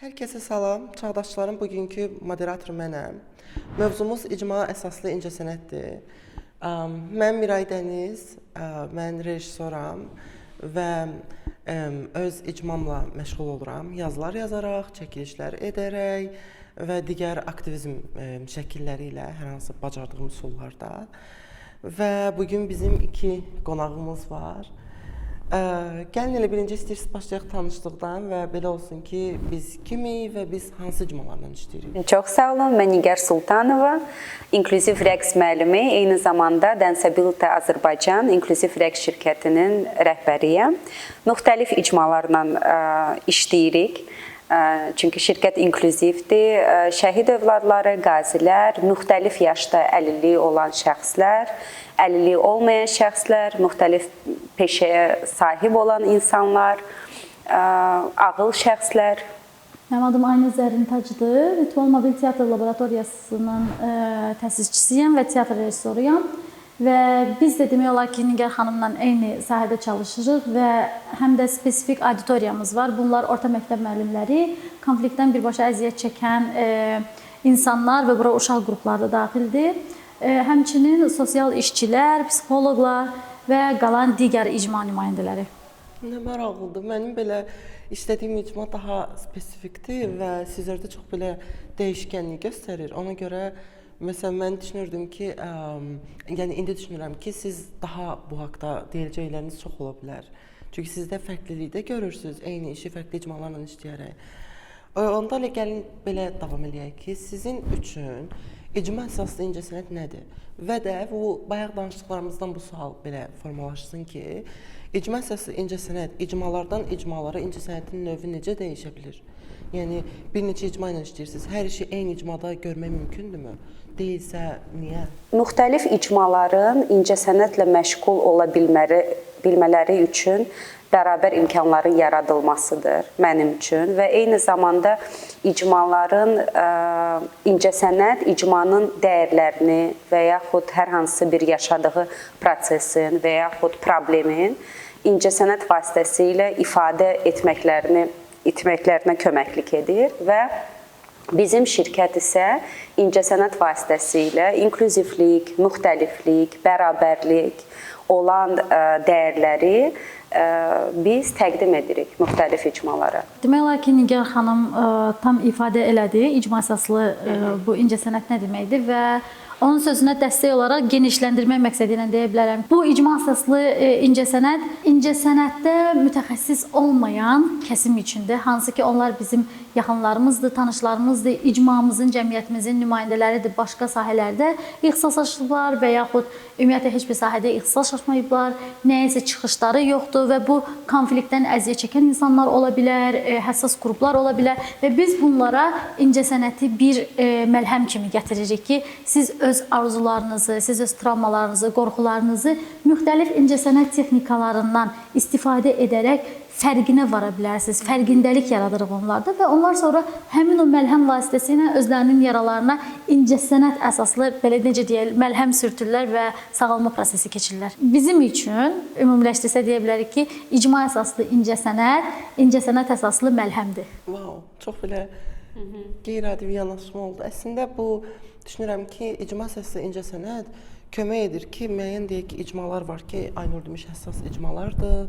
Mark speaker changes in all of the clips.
Speaker 1: Hər kəsə salam. Çağdaşların bugünkü moderatoru mənəm. Mövzumuz icma əsaslı incəsənətdir. Mən Miray Dəniz, mən rejissoram və öz icmamla məşğul oluram. Yazılar yazaraq, çəkilişlər edərək və digər aktivizm şəkilləri ilə hər hansı bacardığım üsullarda. Və bugün bizim iki qonağımız var. Gəlin elə birinci istəyirsiniz başlayaq tanışlıqdan və belə olsun ki, biz kimik və biz hansı icmalarla işləyirik?
Speaker 2: Çox sağ olun, mən Nigar Sultanova, İnklüziv rəqs müəllimi, eyni zamanda Danceability Azərbaycan İnklüziv rəqs şirkətinin rəhbəriyəm. Müxtəlif icmalarla işləyirik. Çünki şirkət inklüzivdir. Şəhid övladları, qazilər, müxtəlif yaşda əlilliyi olan şəxslər, əlilliyi olmayan şəxslər, müxtəlif peşəyə sahib olan insanlar, ağıl şəxslər.
Speaker 3: Mənim adım Aynur Zərrintacıdır. Ritual Mobil Teatr Laboratoriyasının təsisçisiyəm və teatr rejissoruyam. Və biz də demək olar ki, Nigar xanımla eyni sahədə çalışırıq və həm də spesifik auditoriyamız var. Bunlar orta məktəb müəllimləri, konfliktdən birbaşa əziyyət çəkən insanlar və bura uşaq qrupları da daxildir. Həmçinin sosial işçilər, psixoloqlar və qalan digər icma nümayəndələri.
Speaker 1: Nə maraqlıdır. Mənim belə işlədiyim icma daha spesifikdir və sizlərdə çox belə dəyişkənlik göstərir. Ona görə məsələn, mən düşünürdüm ki, yəni indi düşünürəm ki, siz daha bu haqda deyəcəkləriniz çox ola bilər. Çünki sizdə fərqlilikdə görürsünüz, eyni işi fərqli icmalarla işləyərək. Onda elə gəlin belə davam eləyək ki, sizin üçün icma əsaslı incəsənət nədir? Və də bu bayaq danışdıqlarımızdan bu sual belə formalaşsın ki, icma əsaslı incəsənət icmalardan icmalara incəsənətin növü necə dəyişə bilir? Yəni bir neçə icma ilə işləyirsiniz. Hər işi eyni icmada görmək mümkündürmü? Deyilsə, niyə?
Speaker 2: Müxtəlif icmaların incəsənətlə məşğul ola bilmələri üçün bərabər imkanların yaradılmasıdır mənim üçün və eyni zamanda icmaların incəsənət icmanın dəyərlərini və yaxud hər hansı bir yaşadığı prosesin və yaxud problemin incəsənət vasitəsilə ifadə etməklərinə köməklik edir və bizim şirkət isə incəsənət vasitəsilə inklüzivlik, müxtəliflik, bərabərlik olan dəyərləri biz təqdim edirik müxtəlif icmalara.
Speaker 3: Demək olar ki, Nigar xanım tam ifadə elədi, icma əsaslı bu incəsənət nə deməkdir və onun sözünə dəstək olaraq genişləndirmək məqsədi ilə deyə bilərəm. Bu icma əsaslı incəsənətdə mütəxəssis olmayan kəsim üçündür. Hansı ki, onlar bizim yaxınlarımızdır, tanışlarımızdır, icmamızın, cəmiyyətimizin nümayəndələridir. Başqa sahələrdə ixtisaslaşıblar və yaxud ümumiyyətlə heç bir sahədə ixtisaslaşmayıblar, nəyəsə çıxışları yoxdur və bu konfliktdən əziyyət çəkən insanlar ola bilər, həssas qruplar ola bilər və biz bunlara incəsənəti bir məlhəm kimi gətiririk ki, siz öz arzularınızı, siz öz travmalarınızı, qorxularınızı müxtəlif incəsənət texnikalarından istifadə edərək fərqinə vara bilərsiniz, fərqindəlik yaradırıq onlarda və onlar sonra həmin o məlhəm vasitəsilə özlərinin yaralarına incəsənət əsaslı, belə necə deyək, məlhəm sürtürlər və sağalma prosesi keçirlər. Bizim üçün ümumiləşdirsə deyə bilərik ki, icma əsaslı incəsənət əsaslı məlhəmdir.
Speaker 1: Wow, çox belə qeyri-adi bir yanaşma oldu. Əslində bu düşünürəm ki, icma əsaslı incəsənət kömək edir ki, müəyyən deyək ki, icmalar var ki, Aynur demiş həssas icmalardır.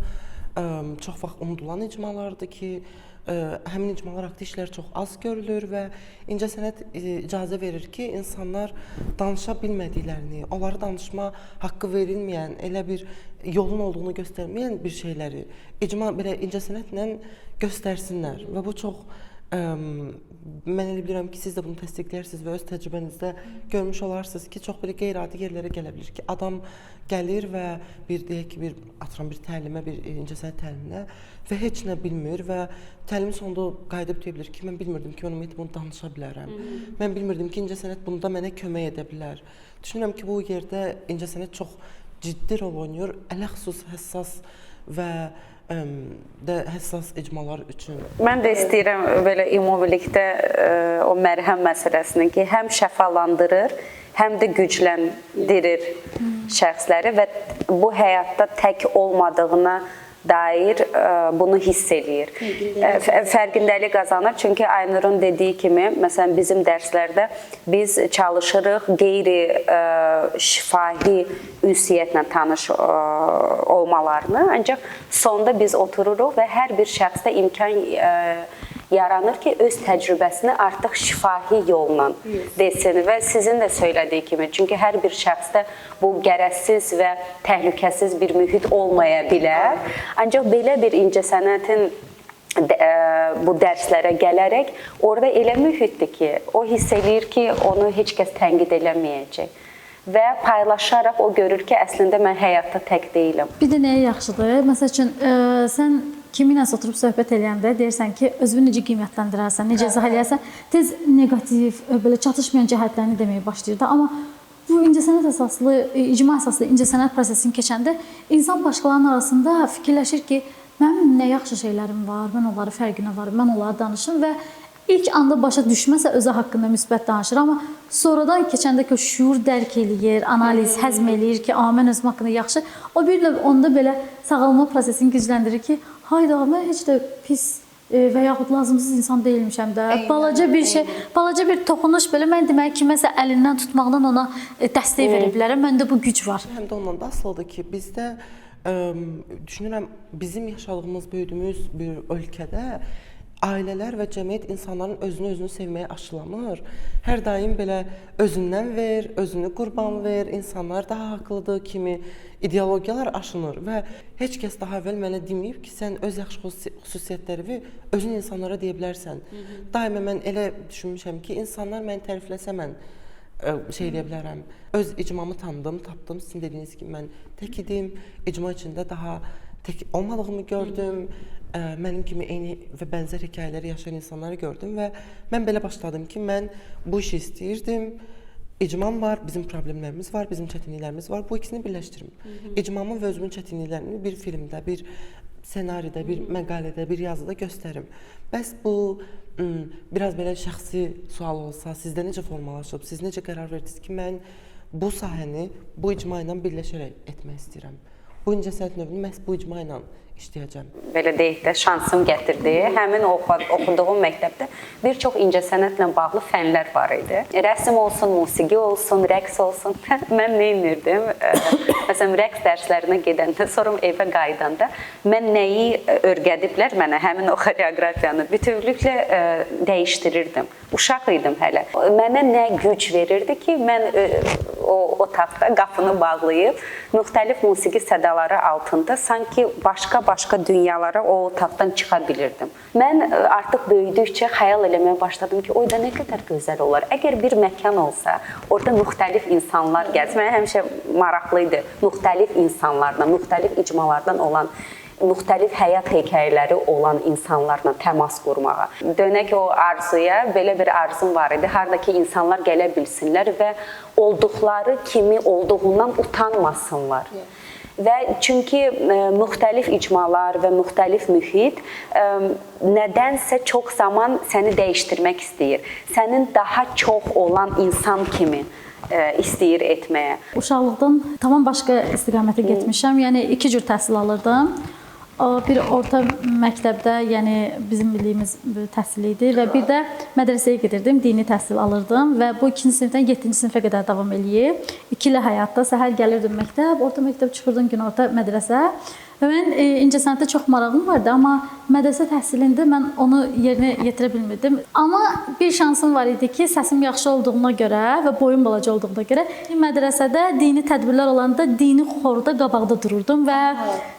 Speaker 1: Çox vaxt unudulan icmalardır ki, həmin icmalar haqqında işlər çox az görülür və incəsənət icazə verir ki, insanlar danışa bilmədiklərini, onları danışma haqqı verilməyən, elə bir yolun olduğunu göstərməyən bir şeyləri belə incəsənətlə göstərsinlər və bu çox mən elə bilirəm ki, siz də bunu təsdiqləyirsiniz və öz təcrübənizdə görmüş olarsınız ki, çox belə qeyri-adi yerlərə gələ bilir ki, adam gəlir və deyək ki, bir təlimə, bir incəsənət təliminə və heç nə bilmir və təlimin sonunda qayıdıb deyə bilir ki, mən bilmirdim ki, mən ümumiyyətlə bunu danışa bilərəm. Mən bilmirdim ki, incəsənət bunda mənə kömək edə bilər. Düşünürəm ki, bu yerdə incəsənət çox ciddi rol oynayır, ələxüsus həssas və həssas icmalar üçün.
Speaker 2: Mən də istəyirəm belə ümumilikdə o mərhəm məsələsini ki, həm şəfalandırır, həm də gücləndirir şəxsləri və bu həyatda tək olmadığına dair bunu hiss eləyir. Fərqindəlik qazanır. Çünki Aynurun dediyi kimi, məsələn bizim dərslərdə biz çalışırıq qeyri-şifahi ünsiyyətlə tanış olmalarını, ancaq sonda biz otururuq və hər bir şəxsdə imkan yaranır ki, öz təcrübəsini artıq şifahi yolla desin və sizin də söylədiyi kimi, çünki hər bir şəxsdə bu gərəzsiz və təhlükəsiz bir mühit olmaya bilər. Ancaq belə bir incəsənətin bu dərslərə gələrək orada elə mühitdir ki, o hiss eləyir ki, onu heç kəs tənqid eləməyəcək. Və paylaşaraq o görür ki, əslində mən həyatda tək deyiləm.
Speaker 3: Bir də nəyə yaxşıdır? Məsəl üçün, sən kiminlə oturub söhbət eləyəndə deyirsən ki, özünü necə qiymətləndirərsən, necə izah eləyərsən, tez negativ, belə çatışmayan cəhətlərini deməyə başlayır da. Amma bu incəsənət əsaslı, icma əsaslı incəsənət prosesini keçəndə insan başqalarının arasında fikirləşir ki, mənim nə yaxşı şeylərim var, mən onları fərqinə varım, mən onları danışım və İlk anda başa düşməsə özü haqqında müsbət danışır, amma sonradan keçəndə ki, o şuur dərk eləyir, analiz, həzm eləyir ki, mən özüm haqqında yaxşı. O bir növ onda belə sağalma prosesini gücləndirir ki, hayda, mən heç də pis və yaxud lazımsız insan deyilmişəm də. Balaca bir şey, balaca bir toxunuş belə mən deməli kiməsə əlindən tutmaqdan ona dəstək verə bilərəm. Məndə bu güc var.
Speaker 1: Həm də ondan da asılıdır ki, bizdə düşünürəm bizim yaşadığımız, böyüdüyümüz bir ölkədə ailələr və cəmiyyət insanların özünü sevməyə aşılamır. Hər daim belə özündən ver, özünü qurban ver, insanlar daha haqlıdır kimi ideologiyalar aşınır və heç kəs daha əvvəl mənə deməyib ki, sən öz yaxşı xüsusiyyətlərini özün insanlara deyə bilərsən. Daima mən elə düşünmüşəm ki, insanlar məni tərifləsə mən şey deyə bilərəm. Öz icmamı tanıdım, tapdım. Sizin dediyiniz kimi mən tək idim, icma içində daha tək olmadığımı gördüm. Mənim kimi eyni və bənzər hekayələri yaşayan insanları gördüm və mən belə başladım ki, mən bu işi istəyirdim. İcmam var, bizim problemlərimiz var, bizim çətinliklərimiz var. Bu ikisini birləşdirim. İcmamı və özümün çətinliklərini bir filmdə, bir ssenaridə, bir məqalədə, bir yazıda göstərim. Bəs bu biraz belə şəxsi sual olsa, sizdə necə formalaşıb, siz necə qərar verdiniz ki, mən bu sahəni bu icma ilə birləşərək etmək istəyirəm. Bu incəsənət növünü məhz bu icma ilə işləyəcəm.
Speaker 2: Belə deyək də, şansım gətirdi. Həmin oxuduğum məktəbdə bir çox incəsənətlə bağlı fənlər var idi. Rəsm olsun, musiqi olsun, rəqs olsun. Mən nə edirdim? Məsələn, rəqs dərslərinə gedəndə, sonra evə qayıdanda mən nəyi öyrədiblər mənə, həmin o xoreografiyanı bütövlüklə dəyişdirirdim. Uşaq idim hələ. Mənə nə güc verirdi ki, mən o otaqda qapını bağlayıb, müxtəlif musiqi sədaları altında sanki başqa dünyalara o otaqdan çıxa bilirdim. Mən artıq böyüdükcə xəyal eləməyə başladım ki, oyda nə qədər gözəl olar. Əgər bir məkan olsa, orada müxtəlif insanlar gəlsin. Mənə həmişə maraqlı idi müxtəlif insanlarla, müxtəlif icmalardan olan, müxtəlif həyat hekayələri olan insanlarla təmas qurmağa. Dönək o arzuya, belə bir arzum var idi. Hardakı insanlar gələ bilsinlər və olduqları kimi olduğundan utanmasınlar. Və çünki müxtəlif icmalar və müxtəlif mühit nədənsə çox zaman səni dəyişdirmək istəyir. Sənin daha çox olan insan kimi istəyir etməyə.
Speaker 3: Uşaqlıqdan tamam başqa istiqamətə getmişəm. Yəni 2 cür təhsil alırdım. Bir orta məktəbdə, yəni bizim bildiyimiz təhsil idi və bir də mədrəsəyə gedirdim, dini təhsil alırdım və bu 2-ci sinifdən 7-ci sinifə qədər davam eləyib. İkili həyatda səhər gəlirdim məktəb, orta məktəb çıxırdım günorta mədrəsə. Və mən incəsənətdə çox marağım vardı, amma mədrəsə təhsilində mən onu yerinə yetirə bilmirdim. Amma bir şansım var idi ki, səsim yaxşı olduğuna görə və boyum balaca olduğuna görə mədrəsədə dini tədbirlər olanda dini xorda qabaqda dururdum və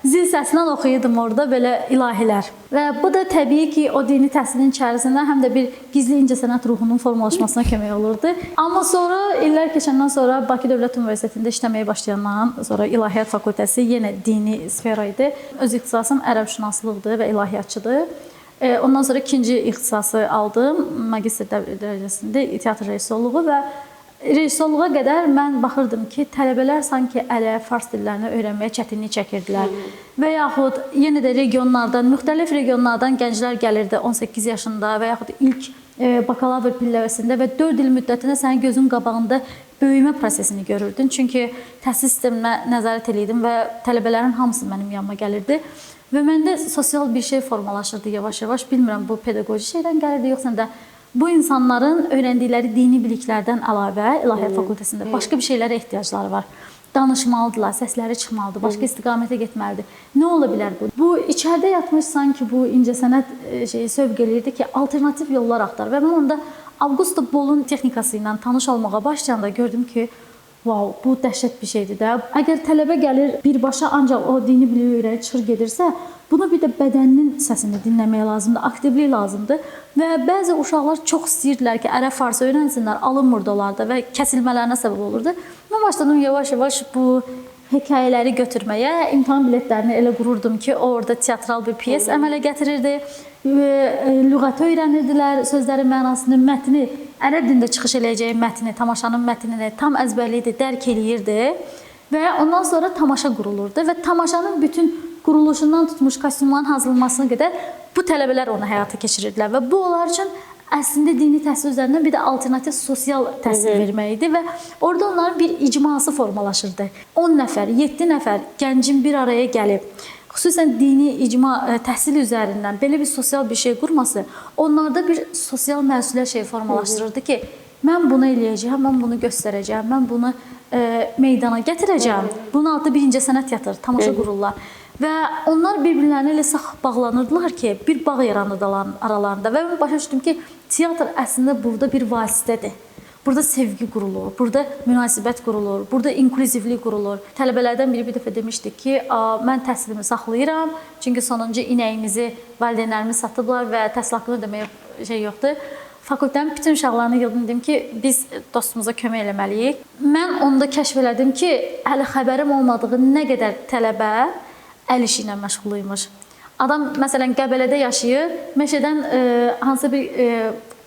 Speaker 3: zil səsindən oxuyurdum orada belə ilahilər. Və bu da təbii ki, o dini təhsilin içərisində həm də bir gizli incəsənət ruhunun formalaşmasına kömək olurdu. Amma sonra, illər keçəndən sonra Bakı Dövlət Universitetində işləməyə başlayandan sonra İlahiyyat Fakültəsi yenə dini sfera idi. Öz ixtisasım ərəbşünaslıqdır və ilahiyyatçıdır. Ondan sonra ikinci ixtisası aldım, magistr dərəcəsində teatr rejissorluğu və rejissorluğa qədər mən baxırdım ki, tələbələr sanki ərəb, fars dillərini öyrənməyə çətinlik çəkirdilər. Və yaxud yenə də regionlardan, müxtəlif regionlardan gənclər gəlirdi 18 yaşında və yaxud ilk bakalavr pilləvəsində və 4 il müddətində sənin gözün qabağında böyümə prosesini görürdün. Çünki təhsil sisteminə nəzarət edirdim və tələbələrin hamısı mənim yanıma gəlirdi. Və məndə sosial bir şey formalaşırdı yavaş-yavaş. Bilmirəm bu pedaqoji şeydən gəlirdi, yoxsa da bu insanların öyrəndikləri dini biliklərdən əlavə İlahiyyat Fakültəsində başqa bir şeylərə ehtiyacları var. Danışmalıdırlar, səsləri çıxmalıdır, başqa istiqamətə getməlidir. Nə ola bilər bu? Bu içəridə yatmış sanki bu incəsənət şeyi sövq eləyirdi ki, alternativ yollar axtar. Və mən onda Avgusto Bolun texnikası ilə tanış olmağa başlayanda gördüm ki, wow, bu dəhşət bir şeydir də. Əgər tələbə gəlir birbaşa ancaq o dini biliyi öyrənib çıxır gedirsə, buna bir də bədəninin səsini dinləmək lazımdır, aktivlik lazımdır. Və bəzi uşaqlar çox istəyirdilər ki, ərəb farsı öyrənsinlər, alınmırdı onlarda və kəsilmələrinə səbəb olurdu. Mən başladım yavaş-yavaş bu hekayələri götürməyə, imtahan biletlərini elə qururdum ki, orada teatral bir piyes əmələ gətirirdi. Lüğəti öyrənirdilər, sözlərin mənasını, mətni, ərəb dilində çıxış eləyəcəyi mətni, tamaşanın mətnini tam əzbərləyirdi, dərk eləyirdi və ondan sonra tamaşa qurulurdu və tamaşanın bütün quruluşundan tutmuş kostyumların hazırlanmasına qədər bu tələbələr onu həyata keçirirdilər və bu onlar üçün əslində dini təhsil üzərindən bir də alternativ sosial təhsil vermək idi və orada onların bir icması formalaşırdı. 10 nəfər, 7 nəfər gəncin bir araya gəlib, xüsusən dini icma təhsil üzərindən belə bir sosial bir şey qurması onlarda bir sosial məsuliyyət şeyi formalaşdırırdı ki, mən bunu eləyəcəyəm, mən bunu göstərəcəyəm, mən bunu meydana gətirəcəyəm. Bunun altında bir incəsənət yatır, tamaşa qururlar. Və onlar bir-birlərinə elə sıx bağlanırdılar ki, bir bağ yaranırdı aralarında və mən başa düşdüm ki, teatr əslində burada bir vasitədir. Burada sevgi qurulur, burada münasibət qurulur, burada inklüzivlik qurulur. Tələbələrdən biri bir dəfə demişdi ki, mən təhsilimi saxlayıram, çünki sonuncu inəyimizi valideynlərimiz satıblar və təhsil haqqını ödəməyə şey yoxdur. Fakültənin bütün uşaqlarını yığdım, dedim ki, biz dostumuza kömək eləməliyik. Mən onda kəşf elədim ki, hələ xəbərim olmadığı nə qədər tələbə əl işi ilə məşğul imiş. Adam məsələn Qəbələdə yaşayır, meşədən hansısa bir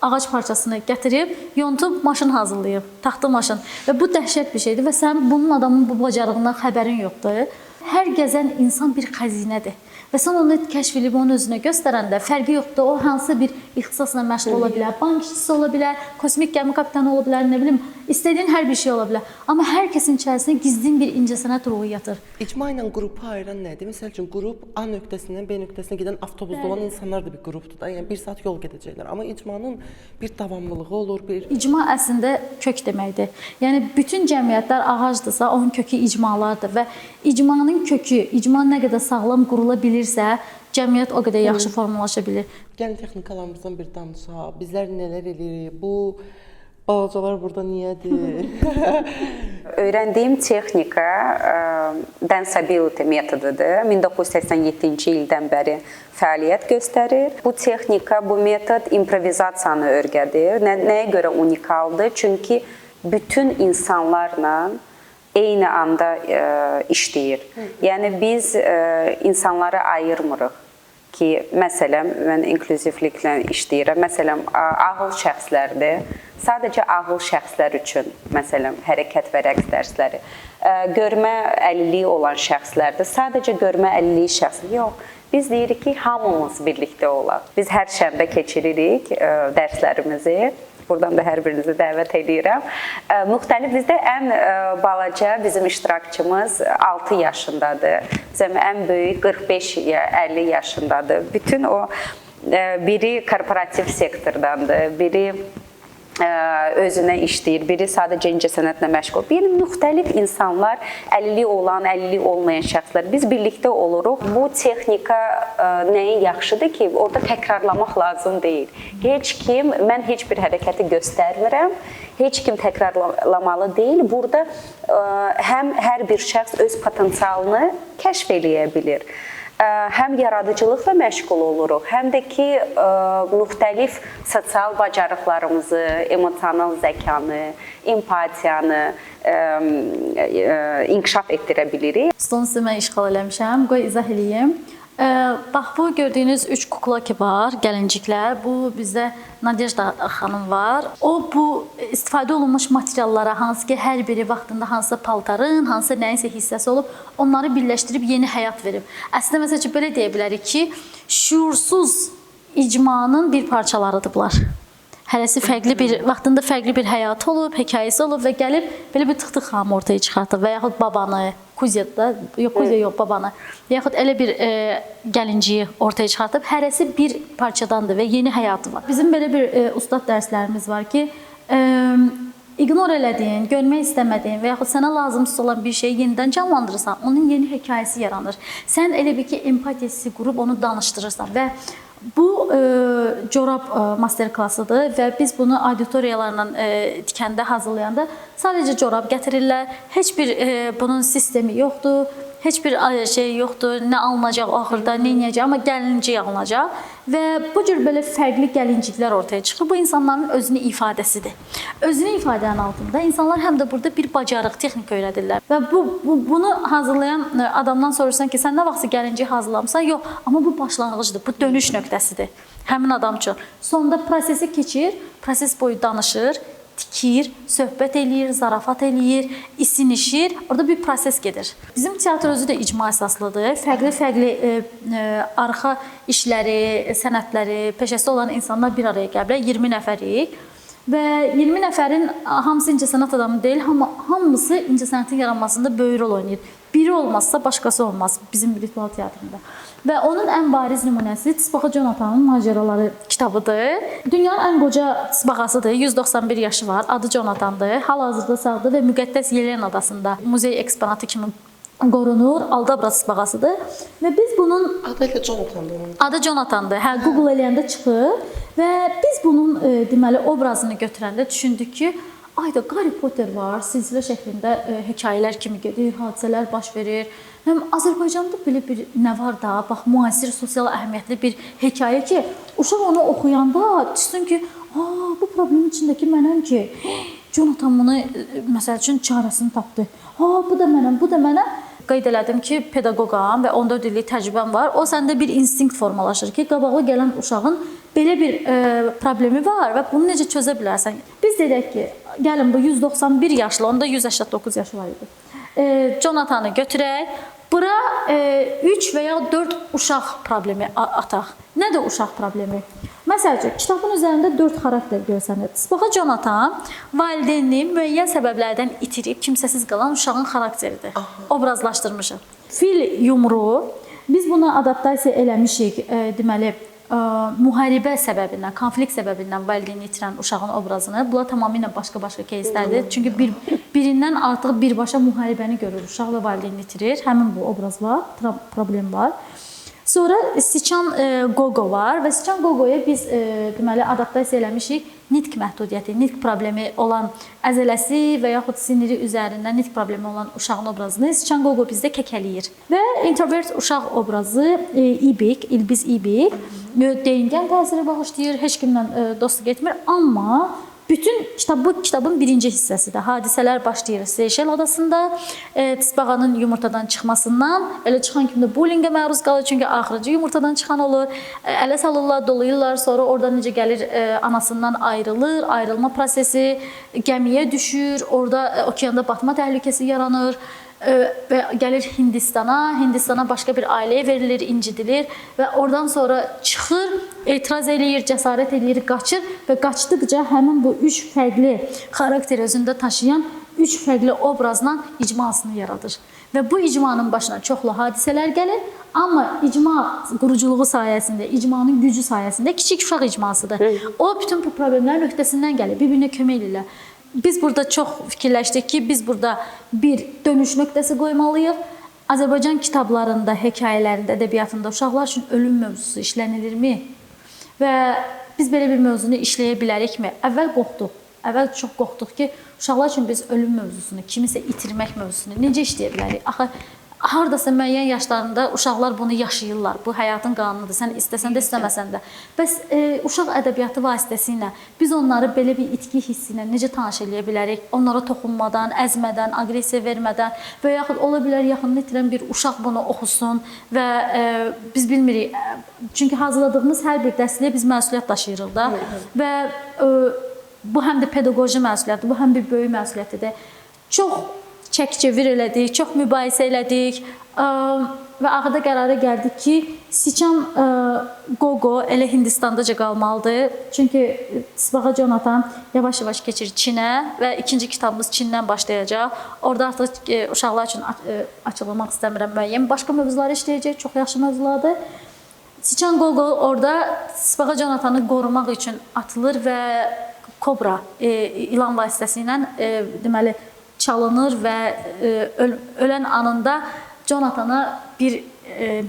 Speaker 3: ağac parçasını gətirib, yontub maşın hazırlayıb, taxta maşın. Və bu dəhşət bir şeydir və sən bunun adamın bu bacarığından xəbərin yoxdur. Hər gəzən insan bir xəzinədir. Və sən onu kəşf edib onun özünə göstərəndə fərqi yoxdur. O hansı bir ixtisasla məşğul ola bilər, bank işçisi ola bilər, kosmik gəmi kapitanı ola bilər, nə bilim, istədiyin hər bir şey ola bilər. Amma hər kəsin içərisində gizlin bir incəsənət ruhu yatır.
Speaker 1: İcma ilə qrupu ayıran nədir? Məsəl üçün qrup A nöqtəsindən B nöqtəsinə gedən avtobusda olan insanlar da bir qrupdur da. Yəni 1 saat yol gedəcəklər. Amma icmanın bir davamlılığı olur, bir
Speaker 3: İcma əslində kök deməkdir. Yəni bütün cəmiyyətlər ağacdırsa, onun kökü icmalardır və icmanın kökü, icma nə qədər sağlam qurula bilirsə, cəmiyyət o qədər yaxşı formalaşa bilir.
Speaker 1: Gəlin texnikalarımızdan bir danışaq. Bizlər nələr eləyirik? Bu balacalar burada niyədir?
Speaker 2: Öyrəndiyim texnika Danceability metodudur. 1987-ci ildən bəri fəaliyyət göstərir. Bu texnika, bu metod improvizasiyanı öyrədir. Nəyə görə unikaldır? Çünki bütün insanlarla eyni anda işləyir. Yəni biz insanları ayırmırıq ki, məsələn, mən inklüzivliklə işləyirəm. Məsələn, ağıl şəxslərdir. Sadəcə ağıl şəxslər üçün, məsələn, hərəkət və rəqs dərsləri. Görmə əlilliyi olan şəxslərdir. Sadəcə görmə əlilliyi şəxsi yox. Biz deyirik ki, hamımız birlikdə olaq. Biz hər şənbə keçiririk dərslərimizi. Buradan da hər birinizi dəvət edirəm. Müxtəlif bizdə ən balaca bizim iştirakçımız 6 yaşındadır. Bizim ən böyük 45-50 yaşındadır. Bütün o biri korporativ sektordandır, biri özünə işləyir, biri sadəcə incəsənətlə məşğul. Bir müxtəlif insanlar, əlilliyi olan, əlilliyi olmayan şəxslər, biz birlikdə oluruq. Bu texnika nəyə yaxşıdır ki, orada təkrarlamaq lazım deyil. Mən heç bir hərəkəti göstərmirəm, heç kim təkrarlamalı deyil. Burada həm hər bir şəxs öz potensialını kəşf eləyə bilir. Həm yaradıcılıqla məşğul oluruq, həm də ki, müxtəlif sosial bacarıqlarımızı, emosional zəkanı, empatiyanı inkişaf etdirə bilirik.
Speaker 3: Stonu sizə mən işğal eləmişəm, qoy izah eləyim. Bax, bu gördüyünüz 3 kukla ki var, gəlinciklər. Bu bizdə Nadejda xanım var. O, bu istifadə olunmuş materiallara, hansı ki, hər biri vaxtında hansısa paltarın, hansısa nəyinsə hissəsi olub, onları birləşdirib yeni həyat verib. Əslində, məsəl üçün, belə deyə bilərik ki, şuursuz icmanın bir parçalarıdırlar. Hərəsi fərqli bir, vaxtında fərqli bir həyatı olub, hekayəsi olub və gəlib belə bir tıx-tıx xanım ortaya çıxartıb və yaxud babanı, Kuziyada, yox Kuziya yox, babanı. Yaxud elə bir gəlinciyi ortaya çıxartıb, hərəsi bir parçadandır və yeni həyatı var. Bizim belə bir ustad dərslərimiz var ki, ignor elədiyin, görmək istəmədiyin və yaxud sənə lazımsız olan bir şeyi yenidən canlandırırsan, onun yeni hekayəsi yaranır. Sən elə bir ki, empatiyası qurub onu danışdırırsan və bu corab master klassıdır və biz bunu auditoriyalarla tikəndə, hazırlayanda sadəcə corab gətirirlər. Heç bir bunun sistemi yoxdur. Heç bir şey yoxdur, nə alınacaq axırda, nə edəcək, amma gəlincik alınacaq və bu cür belə fərqli gəlinciklər ortaya çıxır. Bu insanların özünü ifadəsidir. Özünü ifadənin altında insanlar həm də burada bir bacarıq, texnika öyrədirlər və bunu hazırlayan adamdan soruşsan ki, sən nə vaxtsa gəlincik hazırlamısan? Yox, amma bu başlanğıcdır, bu dönüş nöqtəsidir həmin adam üçün. Sonda prosesi keçir, proses boyu danışır, tikir, söhbət eləyir, zarafat eləyir, isinişir. Orada bir proses gedir. Bizim teatr özü də icma əsaslıdır. Fərqli arxa işləri, sənətləri, peşəsi olan insanlar bir araya gəliblər. 20 nəfərik. Və 20 nəfərin hamısı incəsənət adamı deyil, hamısı incəsənətin yaranmasında böyük rol oynayır. Biri olmazsa başqası olmaz bizim ritual teatrında. Və onun ən bariz nümunəsi Tısbağa Jonathanın macəraları kitabıdır. Dünyanın ən qoca tısbağasıdır. 191 yaşı var. Adı Jonathandır. Hal-hazırda sağdır və Müqəddəs Yelen adasında muzey eksponatı kimi qorunur. Aldabra tısbağasıdır. Və biz bunun
Speaker 1: Adı elə Jonathandır onun.
Speaker 3: Adı Jonathandır. Hə, Google eləyəndə çıxır və biz bunun deməli obrazını götürəndə düşündük ki, ayda Harry Potter var, silsilə şəklində hekayələr kimi gedir, hadisələr baş verir. Həm Azərbaycanda belə bir nə var da, bax müasir sosial əhəmiyyətli bir hekayə ki, uşaq onu oxuyanda düşünsün ki, bu problemin içindəki mənəm ki, Jonathan bunu məsəl üçün çarəsini tapdı. Bu da mənəm, bu da mənəm. Qeyd elədim ki, pedaqoqam və 14 illik təcrübəm var. O səndə bir instinkt formalaşır ki, qabağa gələn uşağın belə bir problemi var və bunu necə çözə bilərsən? Biz dedək ki, gəlin bu 191 yaşlı, onda 189 yaşı var idi. Jonathanı götürək. Bura 3 və ya 4 uşaq problemi ataq. Nədir uşaq problemi? Məsəl üçün, kitabın üzərində 4 xarakter görsənir. Tısbağa Jonathan valideynini müəyyən səbəblərdən itirib kimsəsiz qalan uşağın xarakteridir. Obrazlaşdırmışıq. Fil yumruğu, biz buna adaptasiya eləmişik, deməli, müharibə səbəbindən, konflikt səbəbindən valideyni itirən uşağın obrazını. Bunlar tamamilə başqa-başqa keyslərdir. Çünki birindən artıq birbaşa müharibəni görür uşaq və valideyni itirir. Həmin bu obraz var, problem var. Sonra Siçan Qoqo var və Siçan Qoqoya biz deməli adaptasiya eləmişik nitq məhdudiyyəti, nitq problemi olan əzələsi və yaxud siniri üzərində nitq problemi olan uşağın obrazını Siçan Qoqo bizdə kəkələyir. Və introvert uşaq obrazı İbik, İlbiz İbik deyingən təsiri bağışlayır, heç kimlə dostluq etmir, amma bütün bu kitabın birinci hissəsidir. Hadisələr başlayır Seyşel adasında, tısbağanın yumurtadan çıxmasından, elə çıxan kimi də bullyingə məruz qalır, çünki axırıcı yumurtadan çıxan olur, ələ salırlar, dolayırlar, sonra orada necə gəlir, anasından ayrılır, ayrılma prosesi, gəmiyə düşür, orada okeanda batma təhlükəsi yaranır və gəlir Hindistana başqa bir ailəyə verilir, incidilir və oradan sonra çıxır, etiraz eləyir, cəsarət eləyir, qaçır və qaçdıqca həmin bu 3 fərqli xarakter özündə taşıyan 3 fərqli obrazla icmasını yaradır. Və bu icmanın başına çoxlu hadisələr gəlir, amma icma quruculuğu sayəsində, icmanın gücü sayəsində kiçik uşaq icmasıdır. O bütün bu problemlərin öhdəsindən gəlir, bir-birinə kömək edirlər. Biz burada çox fikirləşdik ki, biz burada bir dönüş nöqtəsi qoymalıyıq. Azərbaycan kitablarında, hekayələrində, ədəbiyyatında uşaqlar üçün ölüm mövzusu işlənilirmi? Və biz belə bir mövzunu işləyə bilərikmi? Əvvəl qorxduq. Əvvəl çox qorxduq ki, uşaqlar üçün biz ölüm mövzusunu, kimisə itirmək mövzusunu necə işləyə bilərik? Axı hardasa müəyyən yaşlarında uşaqlar bunu yaşayırlar. Bu həyatın qanunudur. Sən istəsən də, istəməsən də. Bəs uşaq ədəbiyyatı vasitəsilə biz onları belə bir itki hissi ilə necə tanış eləyə bilərik? Onlara toxunmadan, əzmədən, aqressiya vermədən və yaxud ola bilər yaxınını itirən bir uşaq bunu oxusun və biz bilmirik. Çünki hazırladığımız hər bir dərsliyə biz məsuliyyət daşıyırıq da və bu həm də pedaqoji məsuliyyətdir, bu həm bir böyük məsuliyyətdir. Çox çək-çevir elədik, çox mübahisə elədik. və axırda qərara gəldik ki, Siçan Qoqo elə Hindistandaca qalmalıdır. Çünki Sibag'a Jonathan yavaş-yavaş keçir Çinə və ikinci kitabımız Çindən başlayacaq. Orada artıq uşaqlar üçün açıqlamaq istəmirəm müəyyən. Başqa mövzular işləyəcək, çox yaxşı mövzulardır. Siçan Qoqo orada Sibag'a Jonathan'ı qorumaq üçün atılır və kobra ilan vasitəsilə deməli çalınır və ölən anında Jonathana bir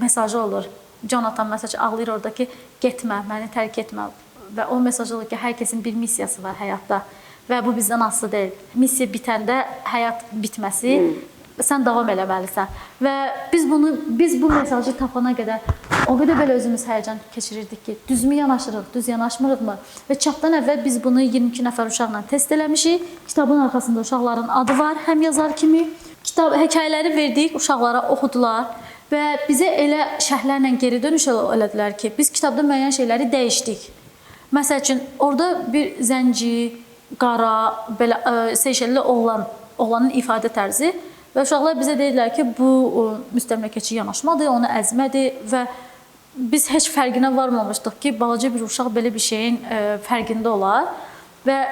Speaker 3: mesajı olur. Jonathan məsələn ağlayır orada ki, getmə, məni tərk etmə və o mesaj olur ki, hər kəsin bir missiyası var həyatda və bu bizdən asılı deyil. Missiya bitəndə həyat bitməsi sən davam eləməlisən. Və biz bu mesajı tapana qədər o qədər belə özümüz həyəcan keçirirdik ki, düzmü yanaşırıq, düz yanaşmırıqmı? Və çapdan əvvəl biz bunu 22 nəfər uşaqla test eləmişik. Kitabın arxasında uşaqların adı var, həm yazar kimi. Hekayələri verdik, uşaqlara oxudular və bizə elə şərhlərlə geri dönüş elədilər ki, biz kitabda müəyyən şeyləri dəyişdik. Məsəl üçün, orada bir zənci, qara, belə Seyşelli oğlanın ifadə tərzi və uşaqlar bizə deyirlər ki, bu müstəmləkəçi yanaşmadır, onu əzmədir və biz heç fərqinə varmamışdıq ki, balaca bir uşaq belə bir şeyin fərqində olar və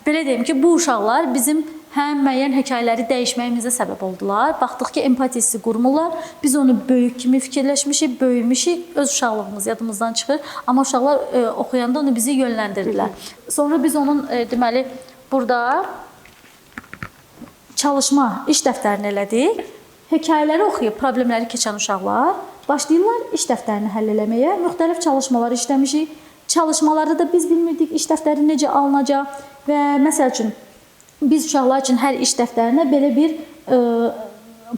Speaker 3: belə deyim ki, bu uşaqlar bizim həm müəyyən hekayələri dəyişməyimizə səbəb oldular. Baxdıq ki, empatiya hissi qurmurlar. Biz onu böyük kimi fikirləşmişik, böyümüşük, öz uşaqlığımız yadımızdan çıxır. Amma uşaqlar oxuyanda onu bizi yönləndirdilər. Sonra biz onun deməli burada çalışma, iş dəftərini elədik. Hekayələri oxuyub problemləri keçən uşaqlar başlayırlar iş dəftərini həll eləməyə. Müxtəlif çalışmalar işləmişik. Çalışmalarda da biz bilmirdik iş dəftəri necə alınacaq və məsəl üçün biz uşaqlar üçün hər iş dəftərinə belə bir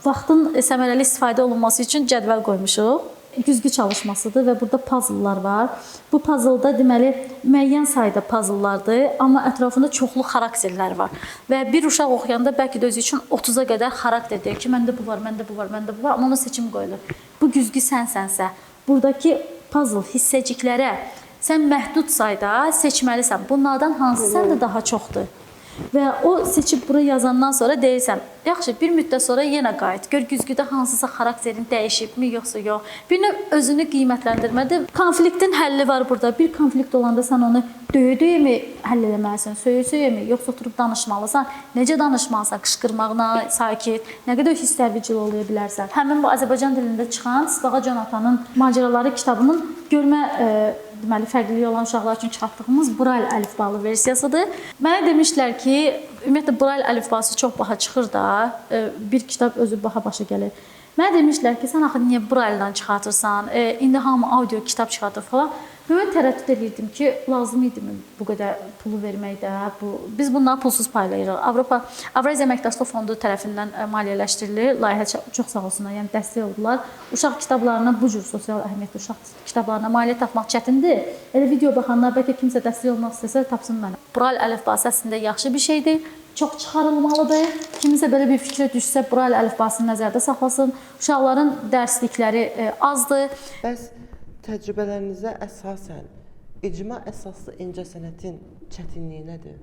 Speaker 3: vaxtın səmərəli istifadə olunması üçün cədvəl qoymuşuq. Güzgü çalışmasıdır və burada puzzle'lar var. Bu puzzle'da deməli müəyyən sayda puzzle'lardır, amma ətrafında çoxlu xarakterlər var. Və bir uşaq oxuyanda bəlkə də özü üçün 30-a qədər xarakter deyir ki, məndə bu var, məndə bu var, məndə bu var, amma ona seçim qoyulur. Bu güzgü sənsənsə, buradakı puzzle hissəciklərə sən məhdud sayda seçməlisən. Bunlardan hansı səndə daha çoxdur? Və o seçib bura yazandan sonra deyirsən, yaxşı, bir müddət sonra yenə qayıt. Gör güzgüdə hansısa xarakterin dəyişibmi, yoxsa yox. Bir növ özünü qiymətləndirmədə konfliktin həlli var burada. Bir konflikt olanda sən onu döyə-döyəmi həll eləməlisən, söyə-söyəmi, yoxsa oturub danışmalısan. Necə danışmalısan, qışqırmaqla, sakit, nə qədər hisslərvicil olaya bilərsən. Həmin bu Azərbaycan dilində çıxan Sibag'a Jonathan'ın macəraları kitabının görmə deməli fərqliliyi olan uşaqlar üçün çıxartdığımız Braille əlifbalı versiyasıdır. Mənə demişlər ki, ümumiyyətlə Braille əlifbası çox baha çıxır da, bir kitab özü baha başa gəlir. Mənə demişlər ki, sən axı niyə Braille-dan çıxartırsan? İndi hamı audio kitab çıxartır falan. Mən tərəddüd edirdim ki, lazım idimi bu qədər pulu verməkdə? Biz bunları pulsuz paylayırıq. Avropa Əməkdaşlıq Fondu tərəfindən maliyyələşdirilir. Layihə çox sağ olsunlar, yəni dəstək oldular. Uşaq kitablarına bu cür sosial əhəmiyyətli uşaq kitablarına maliyyə tapmaq çətindir. Elə video baxanlar bəlkə kimsə dəstək olmaq istəsə tapsın mənə. Braille əlifbası əslində yaxşı bir şeydir. Çox çıxarılmalıdır. Kimisə belə bir fikrə düşsə Braille əlifbasını nəzərdə saxlasın. Uşaqların dərslikləri azdır.
Speaker 1: Bəs təcrübələrinizə əsasən icma əsaslı incəsənətin çətinliyi nədir?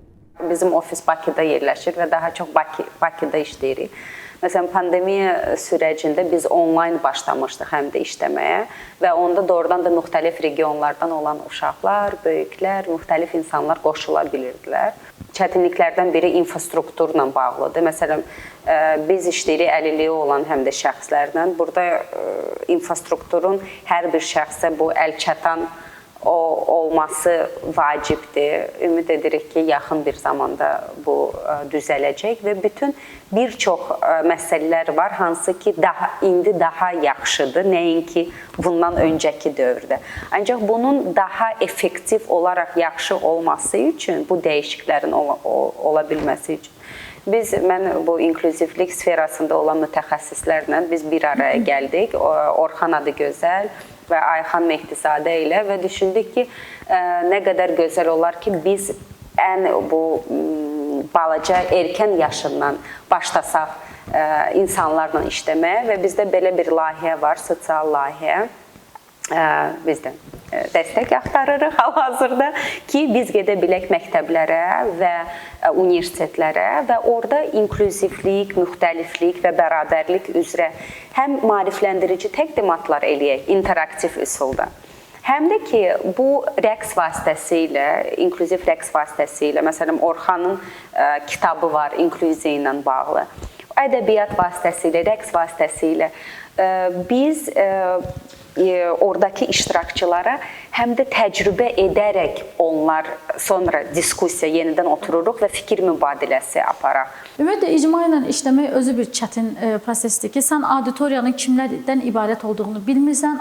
Speaker 2: Bizim ofis Bakıda yerləşir və daha çox Bakıda işləyirik. Məsələn, pandemiya sürəcində biz onlayn başlamışdıq həm də işləməyə və onda doğrudan da müxtəlif regionlardan olan uşaqlar, böyüklər, müxtəlif insanlar qoşula bilirdilər. Çətinliklərdən biri infrastrukturla bağlıdır. Məsələn, biz işləyirik əlilliyi olan həm də şəxslərlə. Burada infrastrukturun hər bir şəxsə bu əlçatan olması vacibdir. Ümid edirik ki, yaxın bir zamanda bu düzələcək və bütün bir çox məsələlər var, hansı ki, indi daha yaxşıdır, nəinki bundan öncəki dövrdə. Ancaq bunun daha effektiv olaraq yaxşı olması üçün, bu dəyişikliklərin ola bilməsi üçün mən bu inklüzivlik sferasında olan mütəxəssislərlə biz bir araya gəldik. Orxan Adıgözəl və Ayxan Mehdizadə ilə və düşündük ki, nə qədər gözəl olar ki, biz ən bu balaca erkən yaşından başlasaq insanlarla işləməyə və bizdə belə bir layihə var, sosial layihə. biz də dəstək axtarırıq hal-hazırda ki, biz gedə bilək məktəblərə və universitetlərə və orada inklüzivlik, müxtəliflik və bərabərlik üzrə həm maarifləndirici təqdimatlar eləyək interaktiv üsulda. Həm də ki, bu rəqs vasitəsilə, inklüziv rəqs vasitəsilə, məsələn, Orxanın kitabı var inklüziya ilə bağlı. Ədəbiyyat vasitəsilə, rəqs vasitəsilə biz oradakı iştirakçılara həm də təcrübə edərək onlar sonra diskussiya yenidən otururuq və fikir mübadiləsi aparaq.
Speaker 3: Ümumiyyətlə icma ilə işləmək özü bir çətin prosesdir ki, sən auditoriyanın kimlərdən ibarət olduğunu bilmirsən,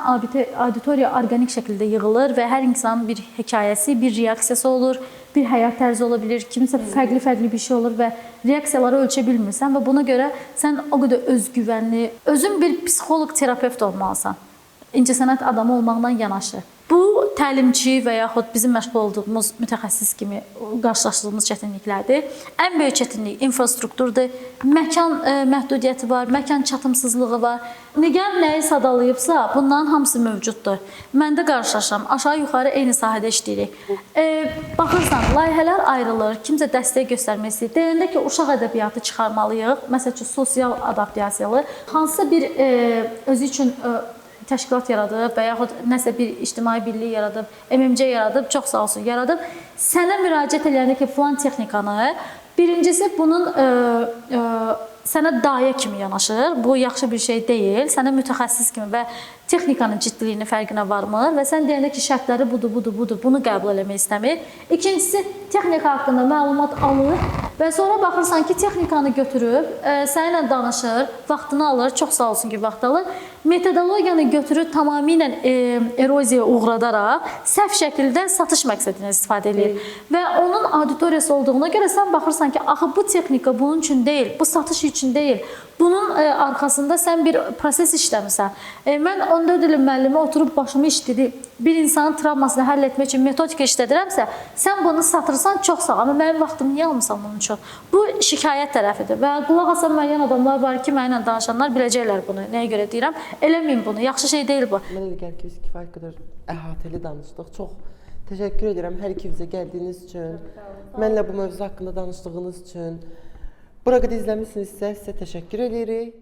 Speaker 3: auditoriya orqanik şəkildə yığılır və hər insanın bir hekayəsi, bir reaksiyası olur, bir həyat tərzi ola bilir, kimsə fərqli bir şey olur və reaksiyaları ölçə bilmirsən və buna görə sən o qədər özgüvənli, özün bir psixoloq, terapevt olmalısan. İncəsənət adamı olmaqla yanaşı. Bu təlimçi və yaxud bizim məşğul olduğumuz mütəxəssis kimi qarşılaşdığımız çətinliklərdir. Ən böyük çətinlik infrastrukturdur. Məkan məhdudiyyəti var, məkan çatımsızlığı var. Nigar nəyi sadalayıbsa, bunların hamısı mövcuddur. Məndə qarşılaşıram, aşağı-yuxarı eyni sahədə işləyirik. Baxırsan, layihələr ayrılır, kimsə dəstək göstərmək istəyir. Deyəndə ki, uşaq ədəbiyyatı çıxarmalıyıq, məsəl üçün sosial adaptasiyalı, hansısa bir özü üçün təşkilat yaradıb və yaxud nəsə bir ictimai birlik yaradıb, MMC yaradıb, çox sağ olsun yaradıb. Sənə müraciət edəndə ki, filan texnikanı, birincisi bunun sənə dayə kimi yanaşır. Bu yaxşı bir şey deyil. Sənə mütəxəssis kimi və texnikanın ciddiliyinin fərqinə varmır və sən deyəndə ki, şərtləri budur, bunu qəbul eləmək istəmir. İkincisi, texnika haqqında məlumat alır və sonra baxırsan ki, texnikanı götürüb, səninlə danışır, vaxtını alır, çox sağ olsun ki, vaxt alır. Metodologiyanı götürüb tamamilə eroziyaya uğradaraq səhv şəkildə satış məqsədinə istifadə edir. Və onun auditoriyası olduğuna görə sən baxırsan ki, axı bu texnika bunun üçün deyil, bu satış üçün deyil. Bunun arxasında sən bir proses işləmirsən. Mən 14 ilin müəllimi oturub başımı işləyib, bir insanın travmasını həll etmək üçün metodika işlədirəmsə, sən bunu satırsan çox sağ, amma mənim vaxtımı niyə almısan bunun üçün? Bu şikayət tərəfidir və qulaq asan müəyyən adamlar var ki, mənimlə danışanlar biləcəklər bunu, nəyə görə deyirəm. Eləməyin bunu, yaxşı şey deyil bu.
Speaker 1: Mən elə gəlir ki, biz kifayət qədər əhatəli danışdıq. Çox təşəkkür edirəm hər ikinizə gəldiyiniz üçün, mənimlə bu mövzu haqqında danışdığınız üçün. Bura qədər izləmişsinizsə sizə təşəkkür edirik.